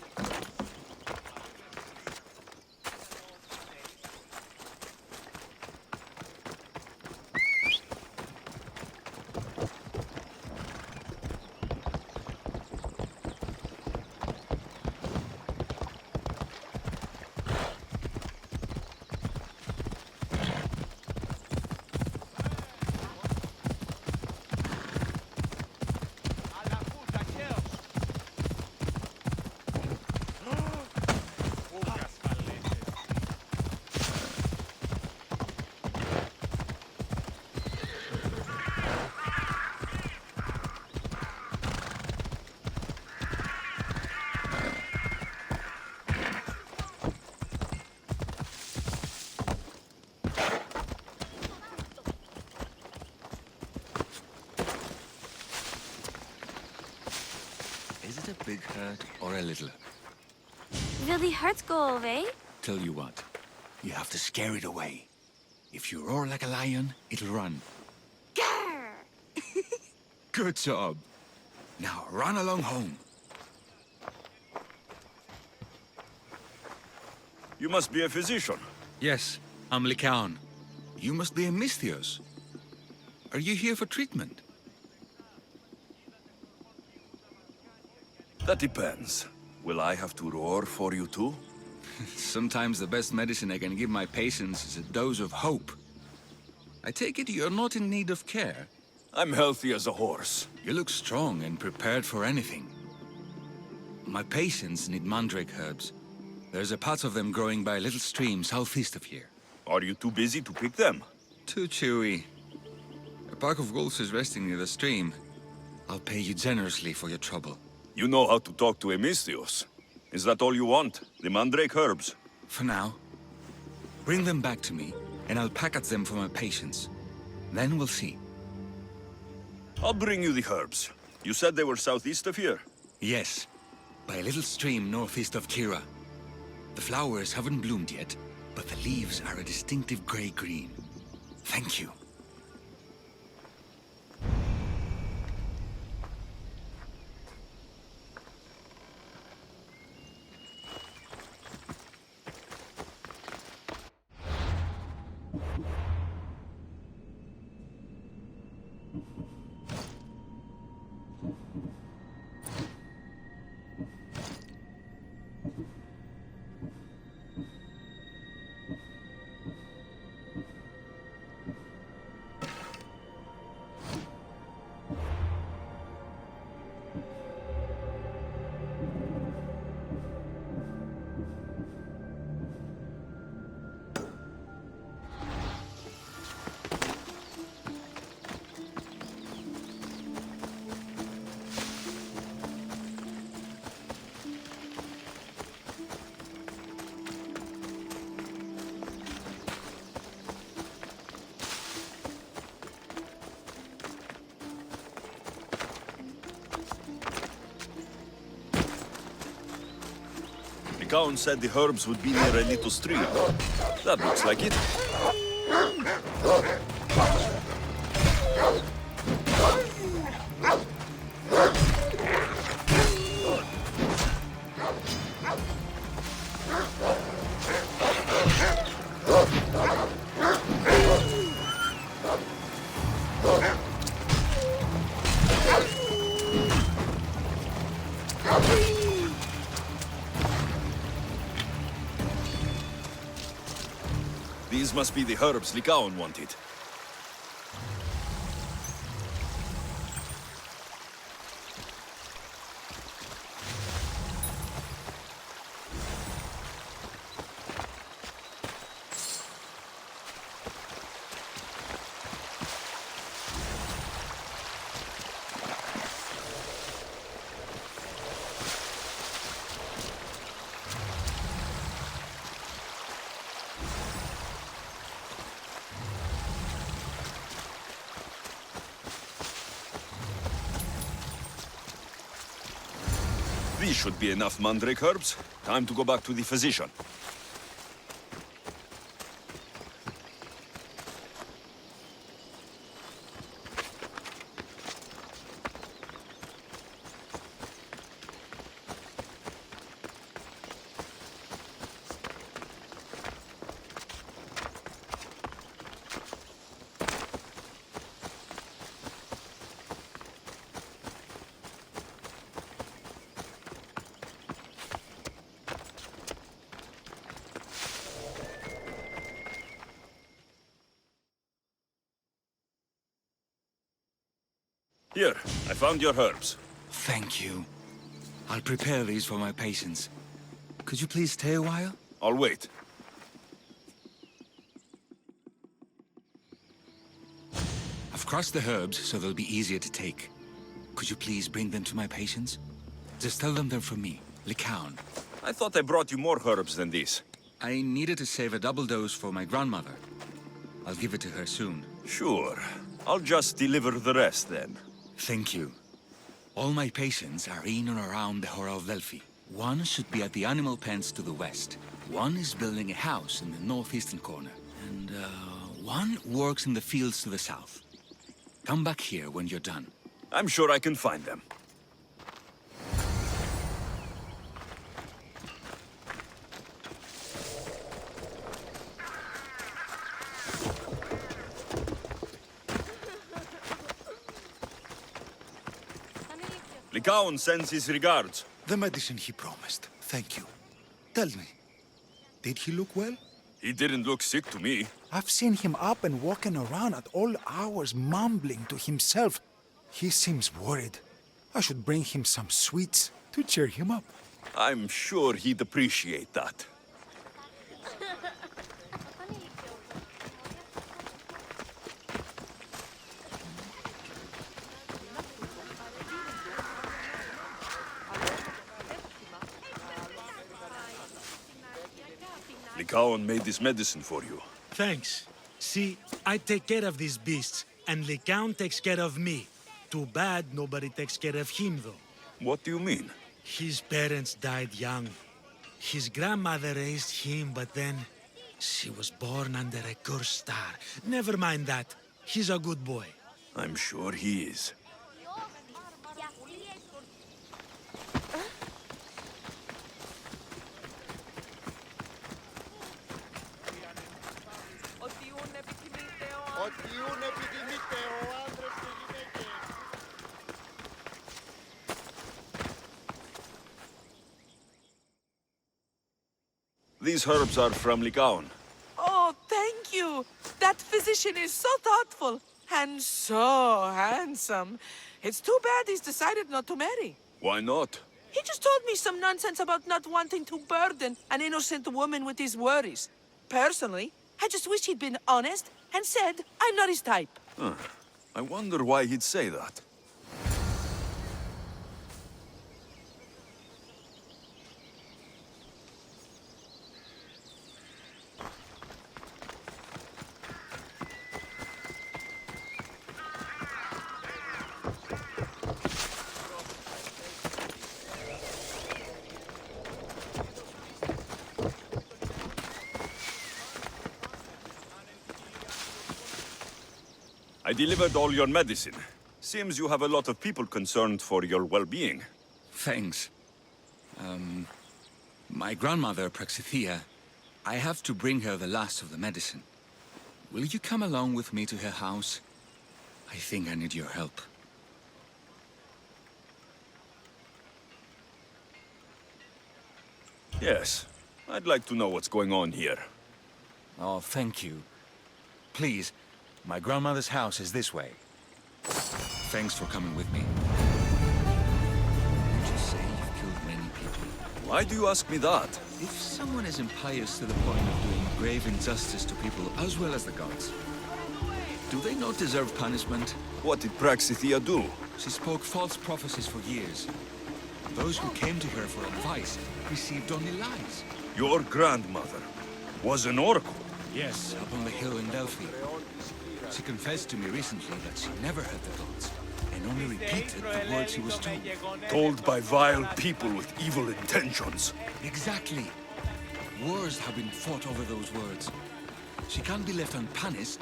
a big hurt or a little? Will the hurt go away? Tell you what, you have to scare it away. If you roar like a lion, it'll run. Grr! Good job. Now run along home. You must be a physician. Yes, I'm Lycaon. You must be a Misthios. Are you here for treatment? That depends. Will I have to roar for you too? Sometimes the best medicine I can give my patients is a dose of hope. I take it you're not in need of care? I'm healthy as a horse. You look strong and prepared for anything. My patients need mandrake herbs. There's a patch of them growing by a little stream southeast of here. Are you too busy to pick them? Too chewy. A pack of wolves is resting near the stream. I'll pay you generously for your trouble. You know how to talk to a Misthios. Is that all you want? The mandrake herbs? For now. Bring them back to me, and I'll package them for my patients. Then we'll see. I'll bring you the herbs. You said they were southeast of here? Yes, by a little stream northeast of Kira. The flowers haven't bloomed yet, but the leaves are a distinctive gray-green. Thank you. Count said the herbs would be near a little stream. That looks like it. These must be the herbs Lycaon wanted. These should be enough mandrake herbs. Time to go back to the physician. Here, I found your herbs. Thank you. I'll prepare these for my patients. Could you please stay a while? I'll wait. I've crushed the herbs so they'll be easier to take. Could you please bring them to my patients? Just tell them they're from me, Lycaon. I thought I brought you more herbs than these. I needed to save a double dose for my grandmother. I'll give it to her soon. Sure. I'll just deliver the rest then. Thank you. All my patients are in or around the Hora of Delphi. One should be at the animal pens to the west. One is building a house in the northeastern corner. And, one works in the fields to the south. Come back here when you're done. I'm sure I can find them. Lycaon sends his regards. The medicine he promised. Thank you. Tell me, did he look well? He didn't look sick to me. I've seen him up and walking around at all hours, mumbling to himself. He seems worried. I should bring him some sweets to cheer him up. I'm sure he'd appreciate that. Lycaon made this medicine for you. Thanks. See, I take care of these beasts, and Lycaon takes care of me. Too bad nobody takes care of him, though. What do you mean? His parents died young. His grandmother raised him, but then she was born under a cursed star. Never mind that. He's a good boy. I'm sure he is. These herbs are from Lycaon. Oh, thank you. That physician is so thoughtful and so handsome. It's too bad he's decided not to marry. Why not? He just told me some nonsense about not wanting to burden an innocent woman with his worries. Personally, I just wish he'd been honest and said I'm not his type. Huh. I wonder why he'd say that. I delivered all your medicine. Seems you have a lot of people concerned for your well-being. Thanks. My grandmother, Praxithea, I have to bring her the last of the medicine. Will you come along with me to her house? I think I need your help. Yes. I'd like to know what's going on here. Oh, thank you. Please, my grandmother's house is this way. Thanks for coming with me. Would you say you've killed many people? Why do you ask me that? If someone is impious to the point of doing grave injustice to people as well as the gods, do they not deserve punishment? What did Praxithea do? She spoke false prophecies for years. Those who came to her for advice received only lies. Your grandmother was an oracle? Yes, up on the hill in Delphi. She confessed to me recently that she never heard the gods, and only repeated the words she was told. Told by vile people with evil intentions. Exactly. Wars have been fought over those words. She can't be left unpunished.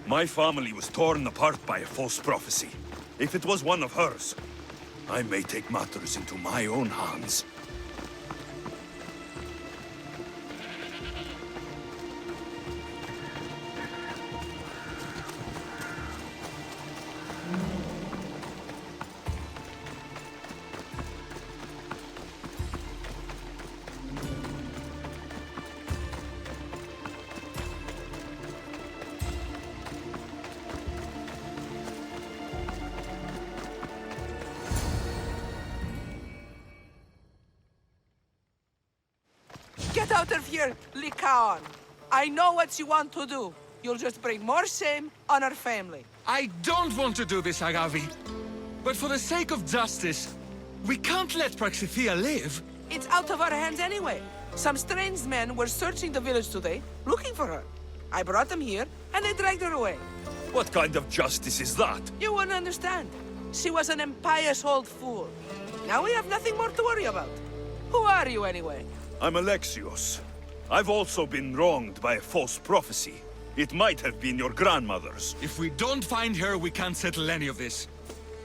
My family was torn apart by a false prophecy. If it was one of hers, I may take matters into my own hands. Get out of here, Lycaon. I know what you want to do. You'll just bring more shame on our family. I don't want to do this, Agavi. But for the sake of justice, we can't let Praxithea live. It's out of our hands anyway. Some strange men were searching the village today, looking for her. I brought them here, and they dragged her away. What kind of justice is that? You won't understand. She was an impious old fool. Now we have nothing more to worry about. Who are you, anyway? I'm Alexios. I've also been wronged by a false prophecy. It might have been your grandmother's. If we don't find her, we can't settle any of this.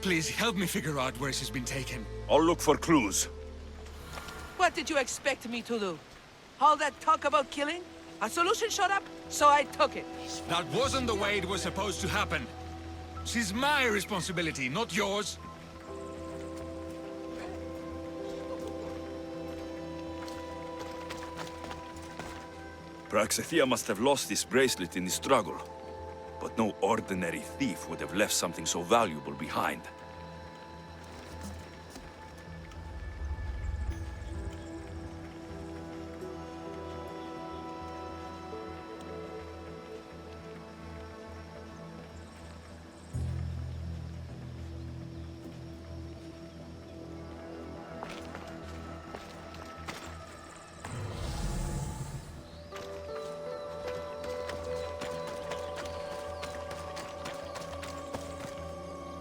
Please, help me figure out where she's been taken. I'll look for clues. What did you expect me to do? All that talk about killing? A solution showed up, so I took it. That wasn't the way it was supposed to happen. She's my responsibility, not yours. Praxithea must have lost this bracelet in the struggle. But no ordinary thief would have left something so valuable behind.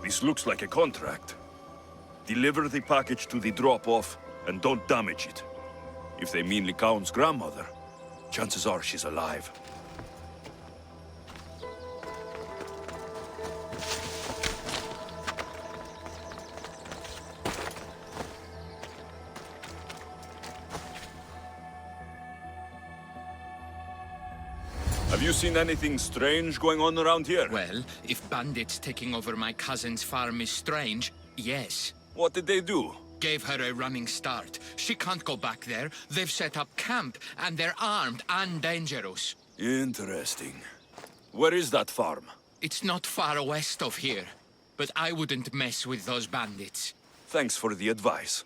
This looks like a contract. Deliver the package to the drop-off, and don't damage it. If they mean Lycaon's grandmother, chances are she's alive. Have you seen anything strange going on around here? Well, if bandits taking over my cousin's farm is strange, yes. What did they do? Gave her a running start. She can't go back there. They've set up camp, and they're armed and dangerous. Interesting. Where is that farm? It's not far west of here, but I wouldn't mess with those bandits. Thanks for the advice.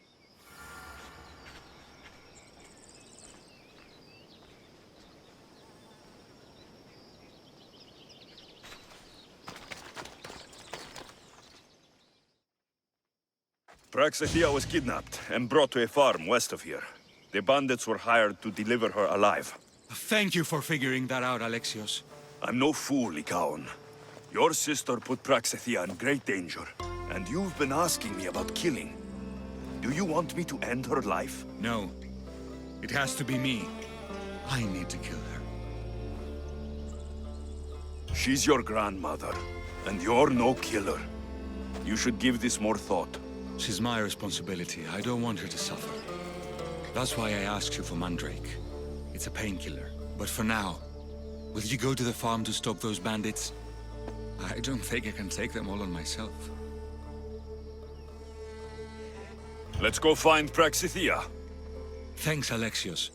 Praxithea was kidnapped and brought to a farm west of here. The bandits were hired to deliver her alive. Thank you for figuring that out, Alexios. I'm no fool, Lycaon. Your sister put Praxithea in great danger, and you've been asking me about killing. Do you want me to end her life? No. It has to be me. I need to kill her. She's your grandmother, and you're no killer. You should give this more thought. She's my responsibility. I don't want her to suffer. That's why I asked you for Mandrake. It's a painkiller. But for now, will you go to the farm to stop those bandits? I don't think I can take them all on myself. Let's go find Praxithea. Thanks, Alexios.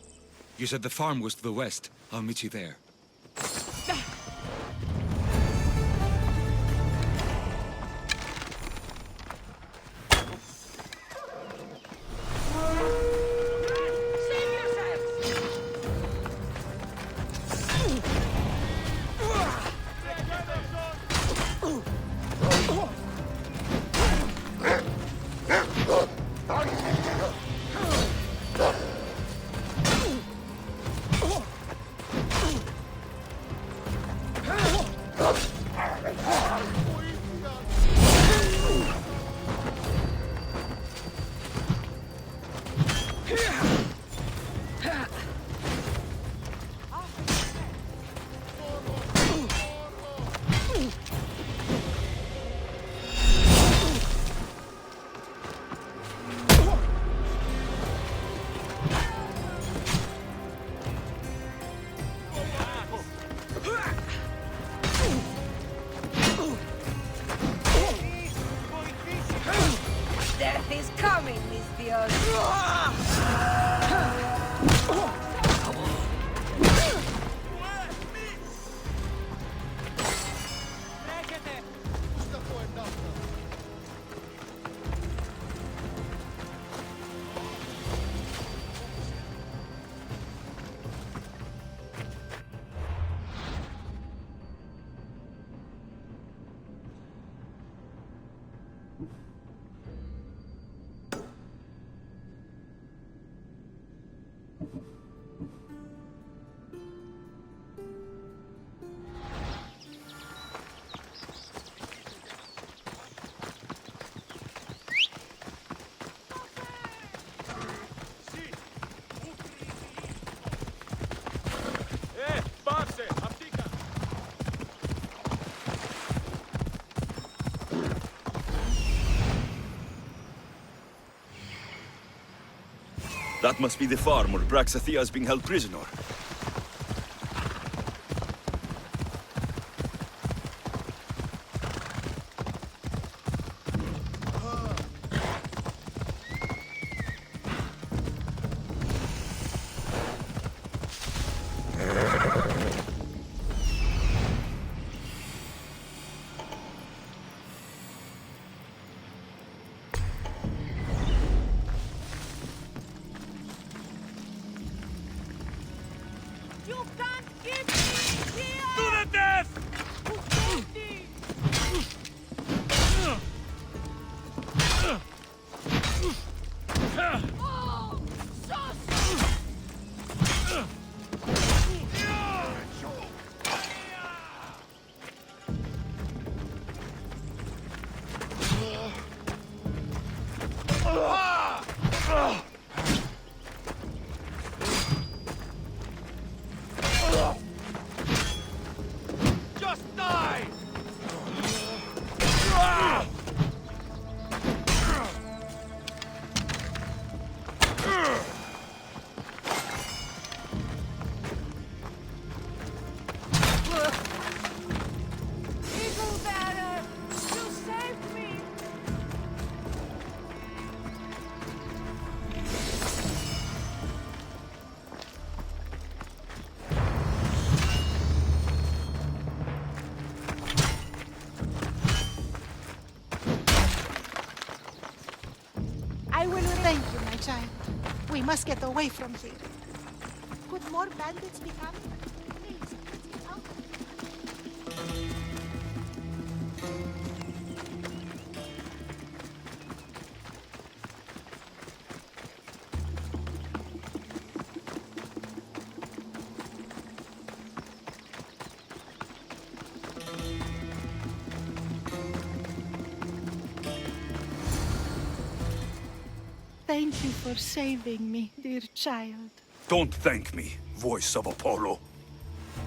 You said the farm was to the west. I'll meet you there. Death is coming, Mistios. That must be the farm where Braxathea is being held prisoner. You can't give me here! To the death! Oh, Just die! Eagle Bearer, you saved me! I will thank you, my child. We must get away from here. Could more bandits be coming? Please, let's get out. Thank you for saving me, dear child. Don't thank me, voice of Apollo.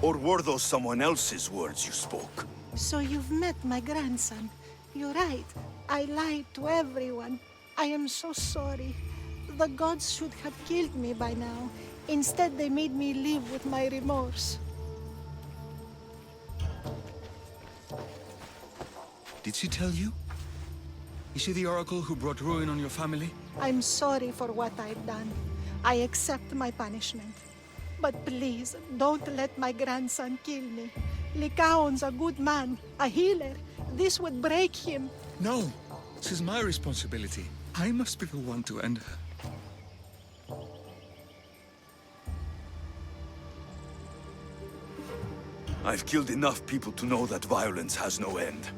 Or were those someone else's words you spoke? So you've met my grandson. You're right. I lied to everyone. I am so sorry. The gods should have killed me by now. Instead, they made me live with my remorse. Did she tell you? Is she the oracle who brought ruin on your family? I'm sorry for what I've done. I accept my punishment. But please, don't let my grandson kill me. Lycaon's a good man, a healer. This would break him. No, this is my responsibility. I must be the one to end her. I've killed enough people to know that violence has no end.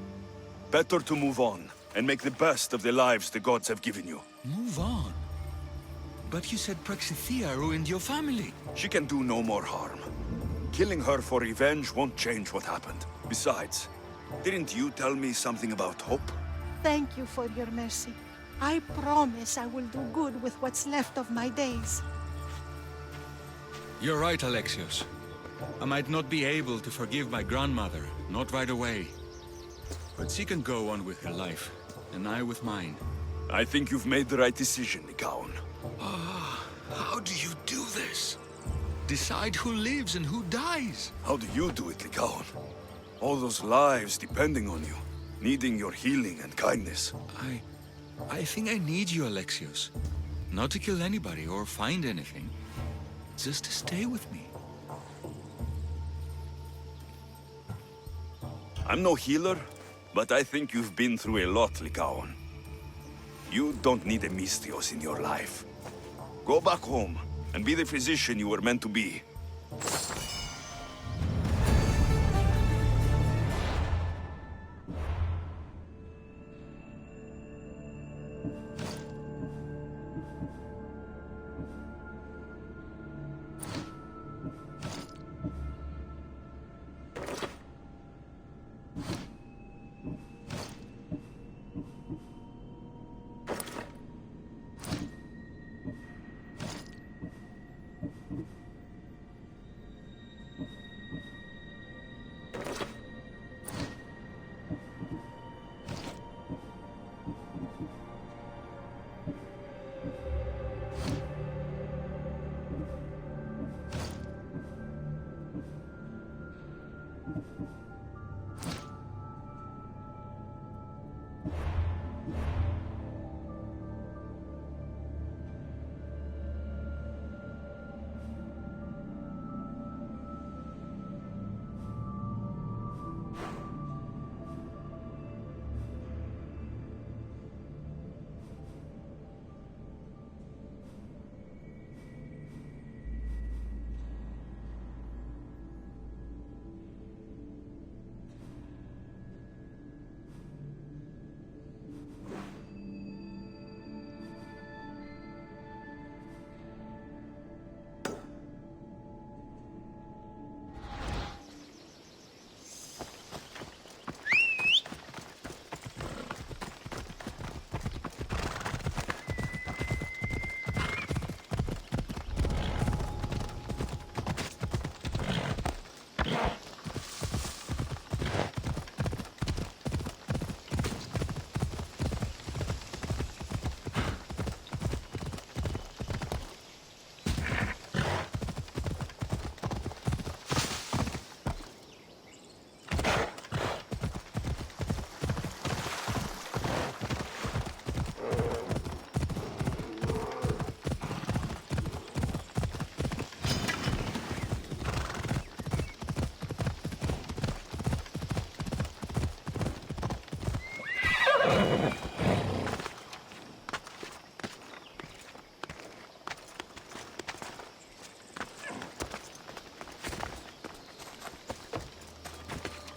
Better to move on and make the best of the lives the gods have given you. Move on? But you said Praxithea ruined your family. She can do no more harm. Killing her for revenge won't change what happened. Besides, didn't you tell me something about hope? Thank you for your mercy. I promise I will do good with what's left of my days. You're right, Alexios. I might not be able to forgive my grandmother, not right away. But she can go on with her life, and I with mine. I think you've made the right decision, Lycaon. How do you do this? Decide who lives and who dies? How do you do it, Lycaon? All those lives depending on you, needing your healing and kindness. I think I need you, Alexios. Not to kill anybody or find anything. Just to stay with me. I'm no healer, but I think you've been through a lot, Lycaon. You don't need a Misthios in your life. Go back home and be the physician you were meant to be.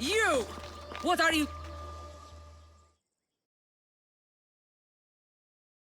You! What are you...